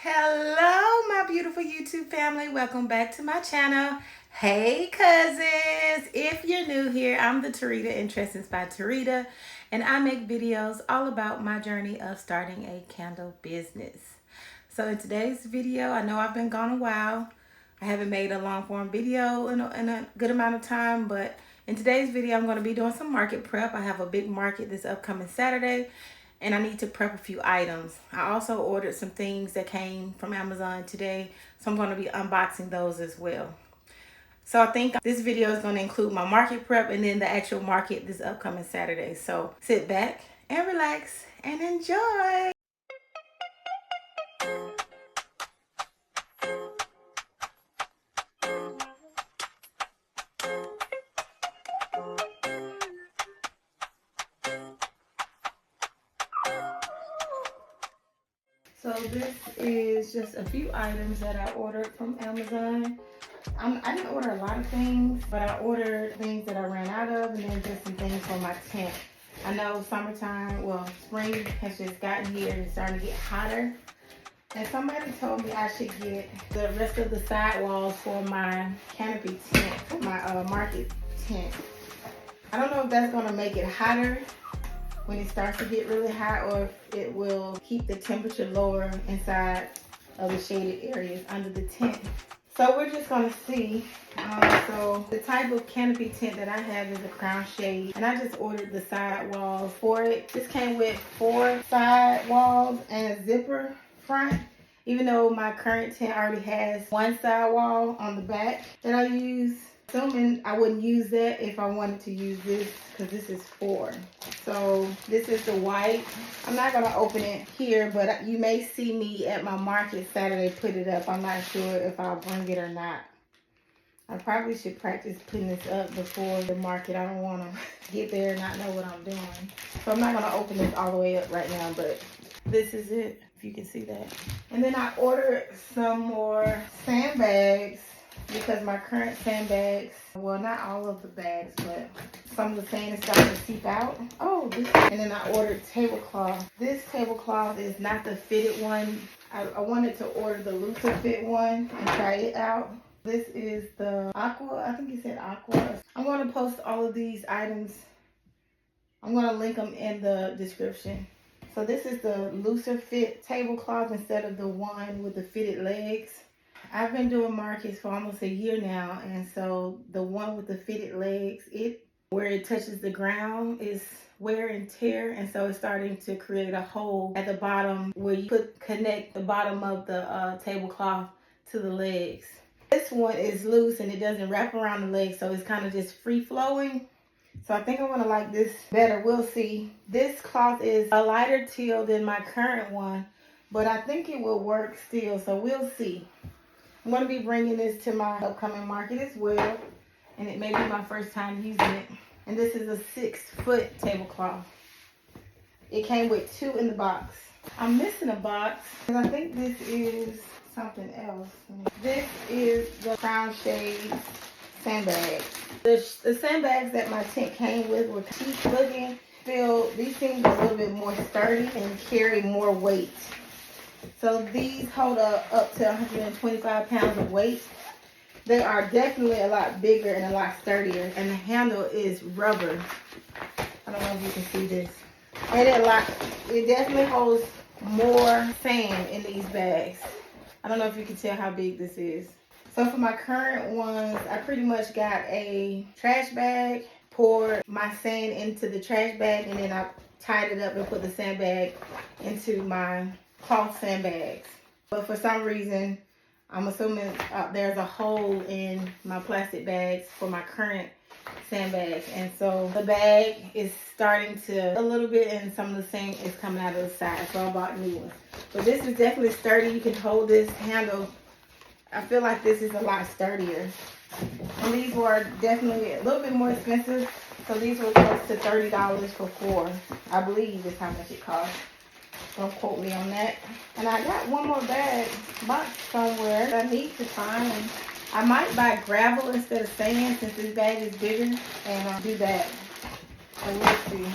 Hello, my beautiful YouTube family. Welcome back to my channel. Hey, cousins. If you're new here, I'm the Tarita Interests by Tarita, and I make videos all about my journey of starting a candle business. So in today's video, I know I've been gone a while. I haven't made a long form video in a good amount of time, but in today's video, I'm going to be doing some market prep. I have a big market this upcoming Saturday, and I need to prep a few items. I also ordered some things that came from Amazon today, so I'm going to be unboxing those as well. So I think this video is going to include my market prep and then the actual market this upcoming Saturday. So sit back and relax and enjoy. So this is just a few items that I ordered from Amazon. I didn't order a lot of things, but I ordered things that I ran out of, and then just some things for my tent. I know summertime, well, spring has just gotten here and it's starting to get hotter. And somebody told me I should get the rest of the sidewalls for my canopy tent, for my market tent. I don't know if that's gonna make it hotter when it starts to get really hot, or if it will keep the temperature lower inside of the shaded areas under the tent. So we're just gonna see. So the type of canopy tent that I have is a crown shade, and I just ordered the side walls for it. This came with 4 side walls and a zipper front, even though my current tent already has 1 side wall on the back that I use. Assuming I wouldn't use that if I wanted to use this, because this is 4. So this is the white. I'm not going to open it here, but you may see me at my market Saturday put it up. I'm not sure if I'll bring it or not. I probably should practice putting this up before the market. I don't want to get there and not know what I'm doing. So I'm not going to open this all the way up right now, but this is it, if you can see that. And then I ordered some more sandbags, because my current sandbags, well, not all of the bags, but some of the sand is starting to seep out. Oh, and then I ordered tablecloth. This tablecloth is not the fitted one. I wanted to order the looser fit one and try it out. This is the aqua, I think he said aqua. I'm going to post all of these items. I'm going to link them in the description. So this is the looser fit tablecloth instead of the one with the fitted legs. I've been doing markets for almost a year now, and so the one with the fitted legs, where it touches the ground is wear and tear, and so it's starting to create a hole at the bottom where you could connect the bottom of the tablecloth to the legs. This one is loose and it doesn't wrap around the legs, so it's kind of just free flowing. So I think I'm gonna like this better. We'll see. This cloth is a lighter teal than my current one, but I think it will work still, so we'll see. I'm going to be bringing this to my upcoming market as well, and it may be my first time using it. And this is a 6-foot tablecloth. It came with 2 in the box. I'm missing a box, and I think this is something else. This is the Crown Shade sandbags. The sandbags that my tent came with were cheap looking. These seem a little bit more sturdy and carry more weight. So these hold up to 125 pounds of weight. They are definitely a lot bigger and a lot sturdier, and the handle is rubber. I don't know if you can see this. And it definitely holds more sand in these bags. I don't know if you can tell how big this is. So for my current ones, I pretty much got a trash bag, poured my sand into the trash bag, and then I tied it up and put the sandbag into my cloth sandbags. But for some reason, I'm assuming there's a hole in my plastic bags for my current sandbags, and so the bag is starting to a little bit, and some of the sand is coming out of the side, so I bought new ones. But this is definitely sturdy. You can hold this handle. I feel like this is a lot sturdier. And these were definitely a little bit more expensive, so these were close to $30 for 4. I believe is how much it cost. Don't quote me on that. And I got one more box somewhere that I need to find. I might buy gravel instead of sand since this bag is bigger, and do that. So we'll see.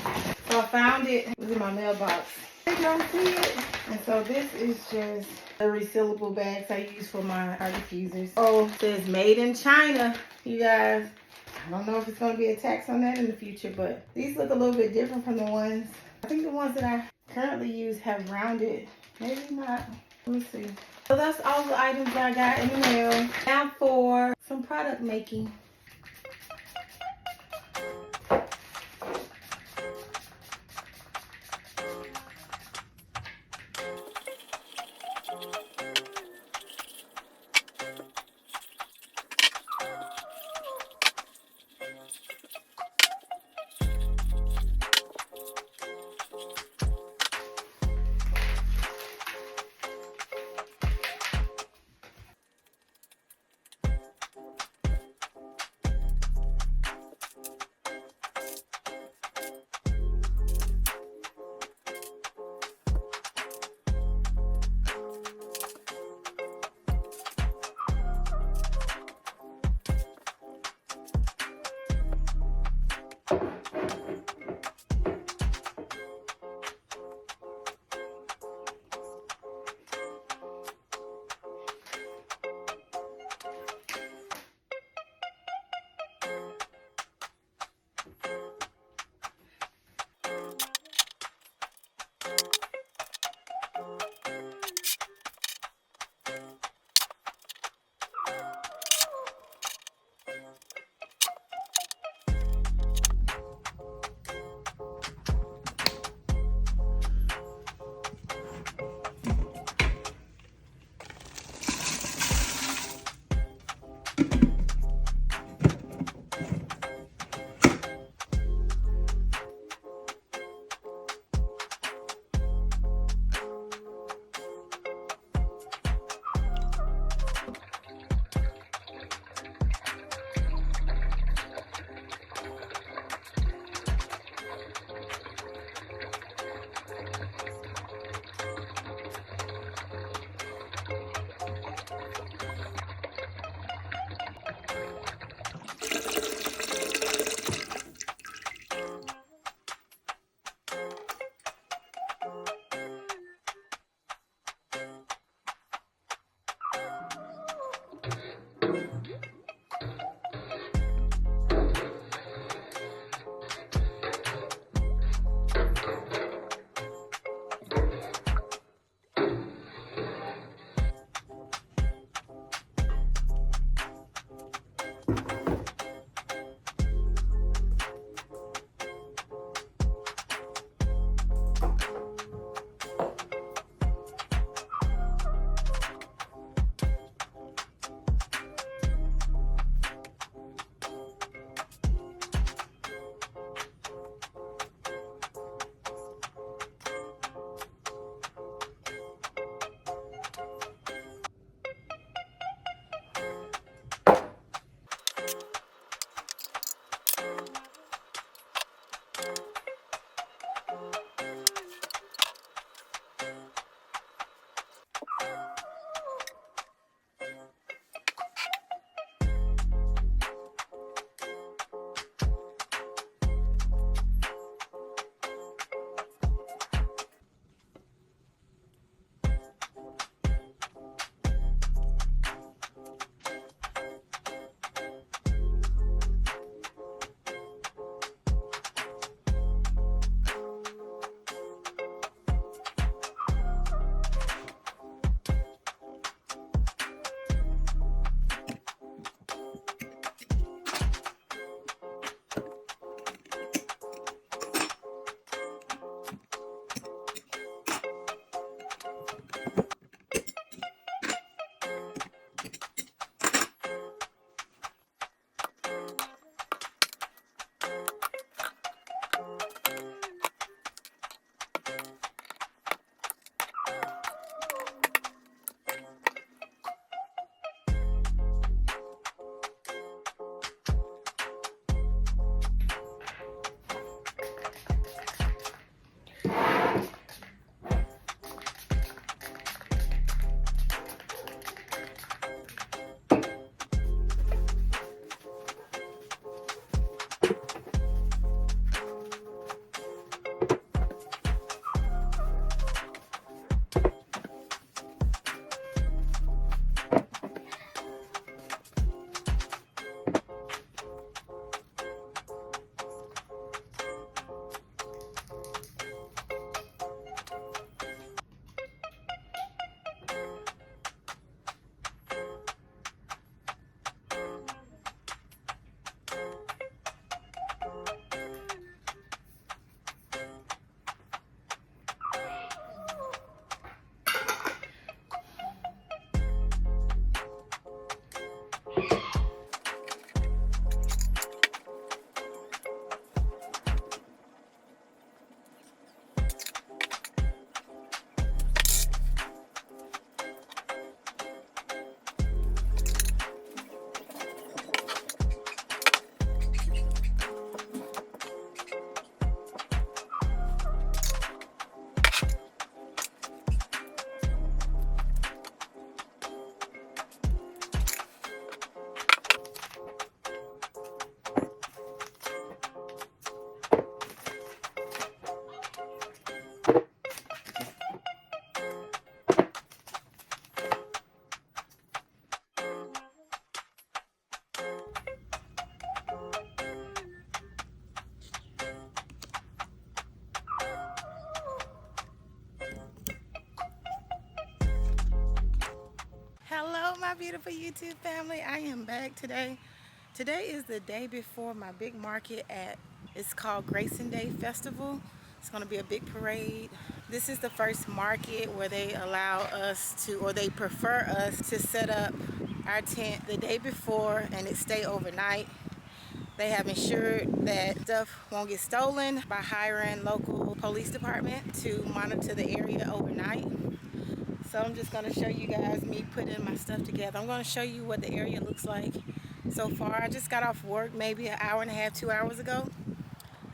So I found it. It was in my mailbox. You don't see it. And so this is just the resealable bags I use for my art diffusers. Oh, it says made in China, you guys. I don't know if it's going to be a tax on that in the future, but these look a little bit different from the ones. I think the ones that I currently use have rounded. Maybe not. Let me see. So that's all the items I got in the mail. Now for some product making. Hello, my beautiful YouTube family. I am back today. Today is the day before my big market it's called Grayson Day Festival. It's going to be a big parade. This is the first market where they allow us to, or they prefer us to set up our tent the day before and it stay overnight. They have ensured that stuff won't get stolen by hiring local police department to monitor the area overnight. So I'm just going to show you guys me putting my stuff together. I'm going to show you what the area looks like so far. I just got off work maybe an hour and a half, 2 hours ago.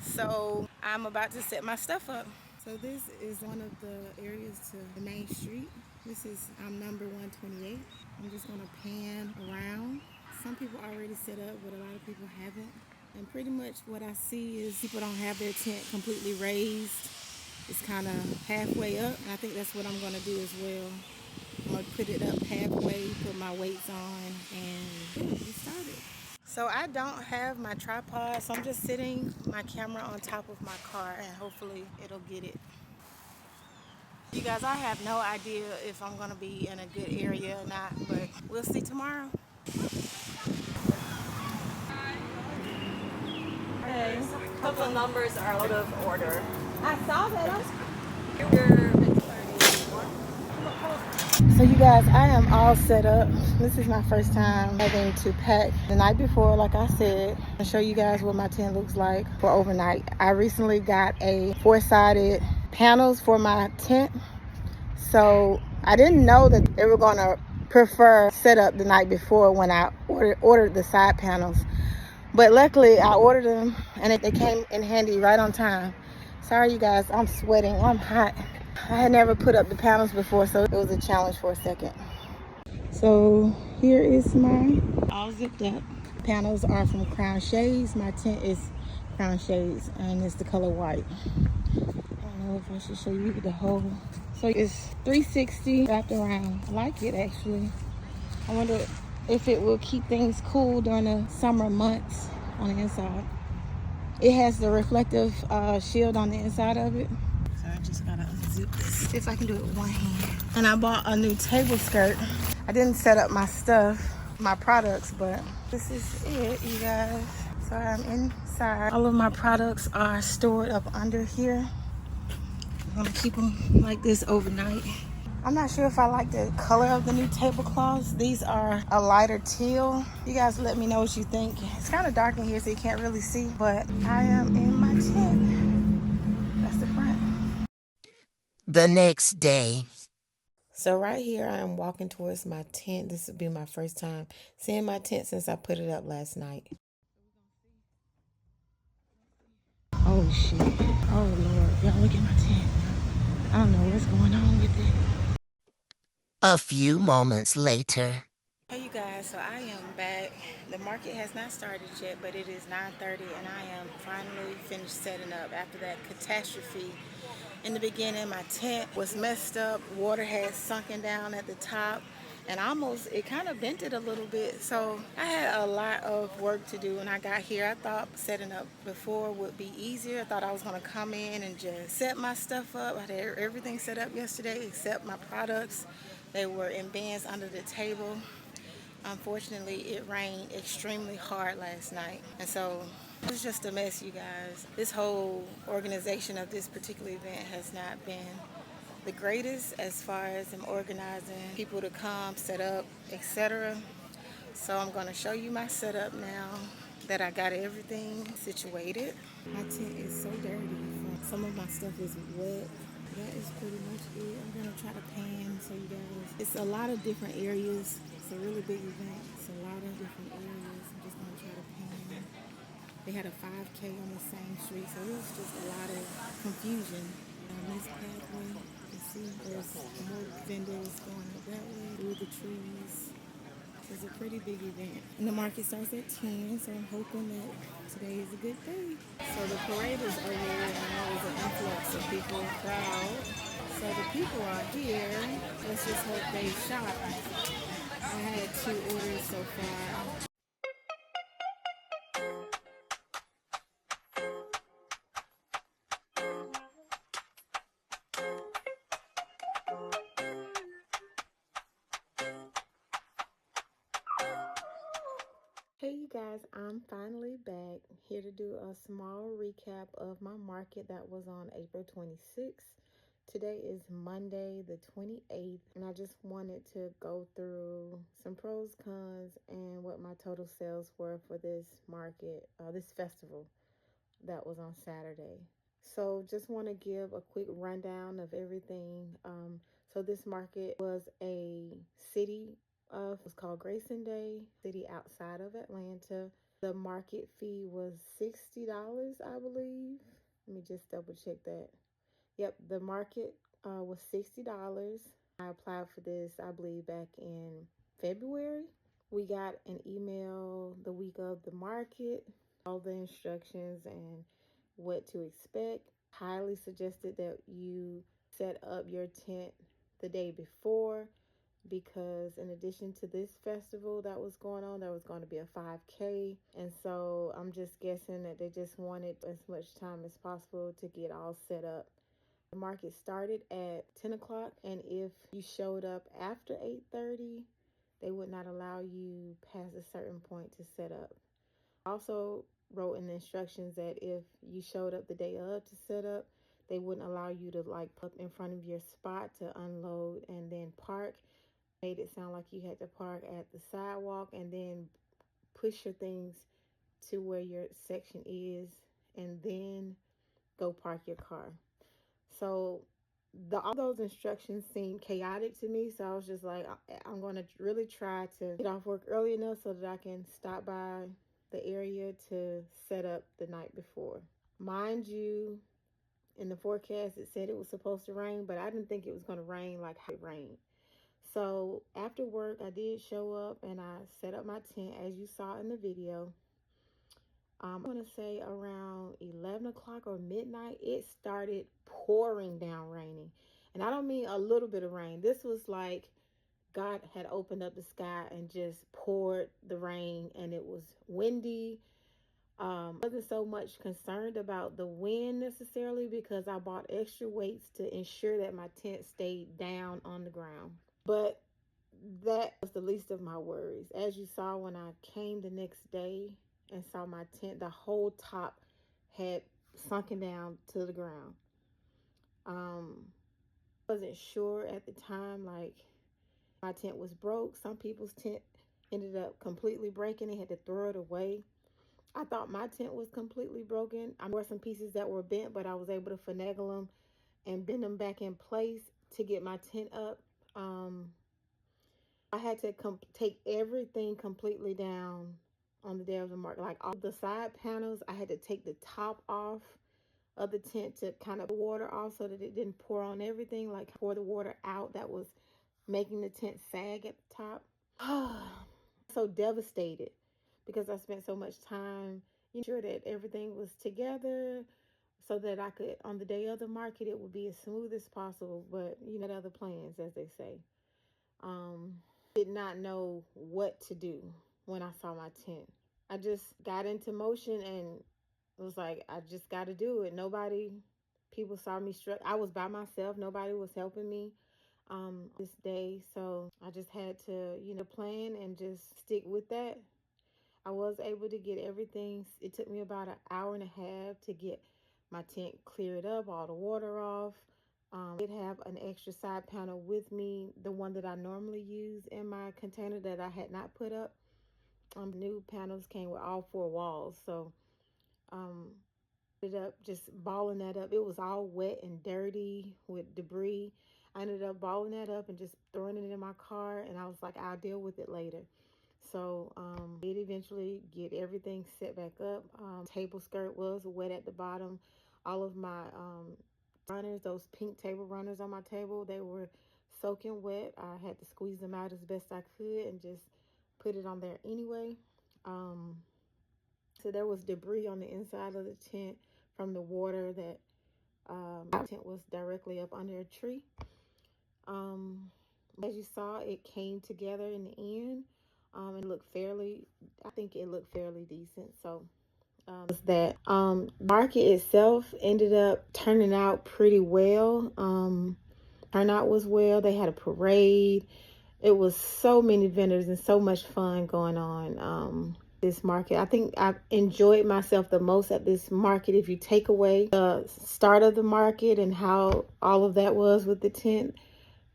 So I'm about to set my stuff up. So this is one of the areas to the main street. This is number 128. I'm just going to pan around. Some people already set up, but a lot of people haven't. And pretty much what I see is people don't have their tent completely raised. It's kind of halfway up, and I think that's what I'm going to do as well. I'm going to put it up halfway, put my weights on, and get started. So I don't have my tripod, so I'm just sitting my camera on top of my car, and hopefully it'll get it. You guys, I have no idea if I'm going to be in a good area or not, but we'll see tomorrow. Hey, a couple of numbers are out of order. I saw that. You're So you guys, I am all set up. This is my first time having to pack the night before, like I said. I'll show you guys what my tent looks like for overnight. I recently got a 4-sided panels for my tent. So I didn't know that they were gonna prefer setup the night before when I ordered the side panels. But luckily I ordered them and they came in handy right on time. Sorry you guys, I'm sweating, I'm hot. I had never put up the panels before, so it was a challenge for a second. So here is my all zipped up. Panels are from Crown Shades. My tent is Crown Shades and it's the color white. I don't know if I should show you the whole. So it's 360 wrapped around. I like it actually. I wonder if it will keep things cool during the summer months on the inside. It has the reflective shield on the inside of it. So I just gotta unzip this. See if I can do it with one hand. And I bought a new table skirt. I didn't set up my stuff, my products, but this is it, you guys. So I'm inside. All of my products are stored up under here. I'm gonna keep them like this overnight. I'm not sure if I like the color of the new tablecloths. These are a lighter teal. You guys let me know what you think. It's kind of dark in here so you can't really see, but I am in my tent. That's the front. The next day. So right here I am walking towards my tent. This will be my first time seeing my tent since I put it up last night. Oh shit. Oh Lord. Y'all look at my tent. I don't know what's going on with it. A few moments later. Hey you guys, so I am back. The market has not started yet, but it is 9:30 and I am finally finished setting up after that catastrophe. In the beginning, my tent was messed up. Water had sunken down at the top and it kind of bent it a little bit. So I had a lot of work to do when I got here. I thought setting up before would be easier. I thought I was gonna come in and just set my stuff up. I had everything set up yesterday except my products. They were in bins under the table. Unfortunately, it rained extremely hard last night. And so it was just a mess, you guys. This whole organization of this particular event has not been the greatest as far as them organizing people to come, set up, etc. So I'm going to show you my setup now that I got everything situated. My tent is so dirty. Some of my stuff is wet. That is pretty much it. I'm going to try to pan so you guys. It's a lot of different areas. It's a really big event. It's a lot of different areas. I'm just going to try to pan. They had a 5K on the same street, so it was just a lot of confusion. On this pathway, you can see there's more vendors going up that way through the trees. It's a pretty big event. And the market starts at 10, so I'm hoping that today is a good day. So the parade is over and there was an influx of people, crowd. So the people are here. Let's just hope they shop. I had 2 orders so far. Hey you guys, I'm finally back here to do a small recap of my market that was on April 26th. Today is Monday the 28th, and I just wanted to go through some pros, cons, and what my total sales were for this market, this festival that was on Saturday. So just want to give a quick rundown of everything. So this market was a city of, it was called Grayson Day, city outside of Atlanta. The market fee was $60, I believe. Let me just double check that. Yep, the market was $60. I applied for this, I believe, back in February. We got an email the week of the market, all the instructions and what to expect. Highly suggested that you set up your tent the day before, because in addition to this festival that was going on, there was going to be a 5K. And so I'm just guessing that they just wanted as much time as possible to get all set up. The market started at 10 o'clock, and if you showed up after 8:30, they would not allow you past a certain point to set up. Also wrote in the instructions that if you showed up the day of to set up, they wouldn't allow you to like put in front of your spot to unload and then park. Made it sound like you had to park at the sidewalk and then push your things to where your section is and then go park your car. So all those instructions seemed chaotic to me, so I was just like, I'm going to really try to get off work early enough so that I can stop by the area to set up the night before. Mind you, in the forecast it said it was supposed to rain, but I didn't think it was going to rain like it rained. So after work, I did show up and I set up my tent as you saw in the video. I'm going to say around 11 o'clock or midnight, it started pouring down raining. And I don't mean a little bit of rain. This was like God had opened up the sky and just poured the rain, and it was windy. Wasn't so much concerned about the wind necessarily because I bought extra weights to ensure that my tent stayed down on the ground. But that was the least of my worries. As you saw when I came the next day and saw my tent, the whole top had sunken down to the ground. Wasn't sure at the time, like my tent was broke. Some people's tent ended up completely breaking. They had to throw it away. I thought my tent was completely broken. I wore some pieces that were bent, but I was able to finagle them and bend them back in place to get my tent up. I had to take everything completely down on the day of the market. Like all the side panels, I had to take the top off of the tent to kind of water off so that it didn't pour on everything, like pour the water out that was making the tent sag at the top. So devastated because I spent so much time ensuring that everything was together so that I could, on the day of the market, it would be as smooth as possible. But you know, other plans, as they say. Did not know what to do when I saw my tent. I just got into motion and was like, I just got to do it. People saw me struck. I was by myself. Nobody was helping me this day. So I just had to, plan and just stick with that. I was able to get everything. It took me about an hour and a half to get my tent cleared up, all the water off. I did have an extra side panel with me, the one that I normally use in my container that I had not put up. New panels came with all 4 walls, so ended up just balling that up. It was all wet and dirty with debris. I ended up balling that up and just throwing it in my car, and I was like, I'll deal with it later. So did eventually get everything set back up. Table skirt was wet at the bottom. All of my runners, those pink table runners on my table, they were soaking wet. I had to squeeze them out as best I could and just put it on there anyway. So there was debris on the inside of the tent from the water that the tent was directly up under a tree. As you saw, it came together in the end. And I think it looked fairly decent. So that market itself ended up turning out pretty well. Turnout was well. They had a parade. It was so many vendors and so much fun going on. This market, I think I enjoyed myself the most at this market. If you take away the start of the market and how all of that was with the tent,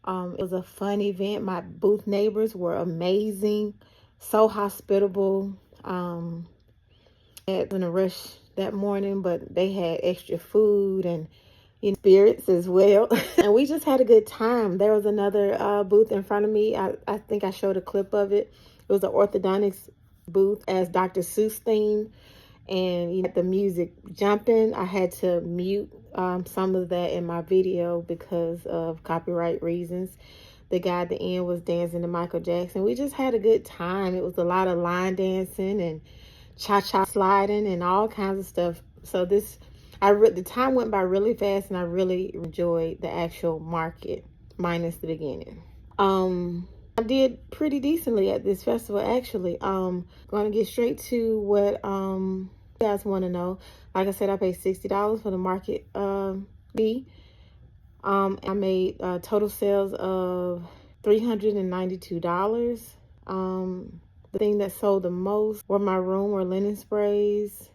it was a fun event. My booth neighbors were amazing, so hospitable. I had been a rush that morning, but they had extra food and spirits as well. And we just had a good time. There was another booth in front of me. I think I showed a clip of it. It was an orthodontics booth as Dr. Seuss theme, and the music jumping. I had to mute some of that in my video because of copyright reasons. The guy at the end was dancing to Michael Jackson. We just had a good time. It was a lot of line dancing and cha-cha sliding and all kinds of stuff. So the time went by really fast, and I really enjoyed the actual market minus the beginning. I did pretty decently at this festival, actually. Going to get straight to what you guys want to know. Like I said, I paid $60 for the market fee. I made total sales of $392. The thing that sold the most were my room or linen sprays,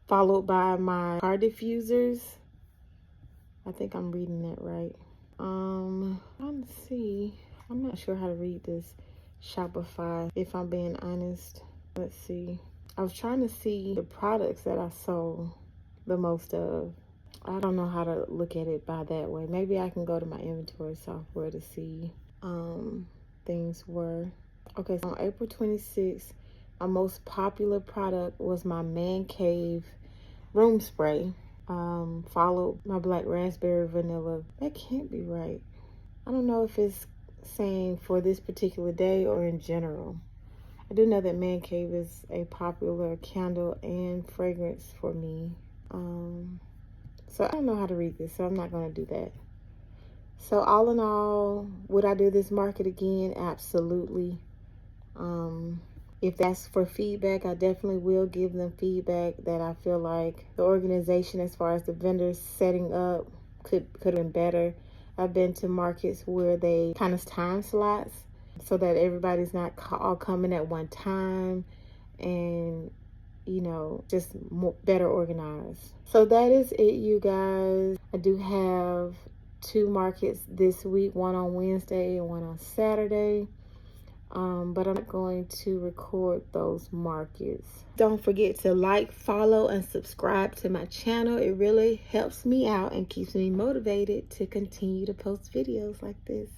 followed by my car diffusers. I think I'm reading that right. Trying to see. I'm not sure how to read this Shopify, if I'm being honest. Let's see. I was trying to see the products that I sold the most of. I don't know how to look at it by that way. Maybe I can go to my inventory software to see things were. Okay, so on April 26th, my most popular product was my Man Cave room spray, followed my Black Raspberry Vanilla. That can't be right. I don't know if it's saying for this particular day or in general. I do know that Man Cave is a popular candle and fragrance for me. So I don't know how to read this, so I'm not going to do that. So all in all, would I do this market again? Absolutely. If that's for feedback, I definitely will give them feedback that I feel like the organization, as far as the vendors setting up, could have been better. I've been to markets where they kind of time slots so that everybody's not all coming at one time, and just better organized. So that is it, you guys. I do have 2 markets this week, one on Wednesday and one on Saturday. But I'm not going to record those markets. Don't forget to like, follow, and subscribe to my channel. It really helps me out and keeps me motivated to continue to post videos like this.